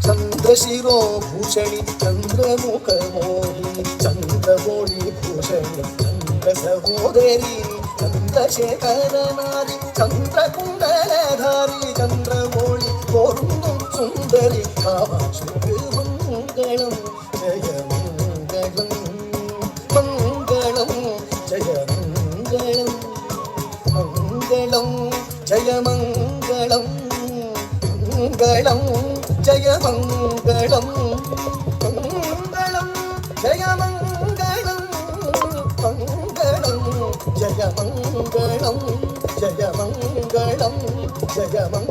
चन्द्रशिरोभूषणि चन्द्रमुखमोहिनि चन्द्रमौळिभूषणि चन्द्रसहोदरी चन्द्रशेखरनारि चन्द्रकुण्डलधारि चन्द्रमौळि पोरुन्दुं सुन्दरि कामाक्षिके मङ्गलं जय मङ्गलं मङ्गलं जय मङ्गलं मङ्गलं जय मङ्गलं मङ्गलं जय मङ्गलं मङ्गलं जय मङ्गलं मङ्गलं जय मङ्गलं जय मङ्गलं जय मङ्गलं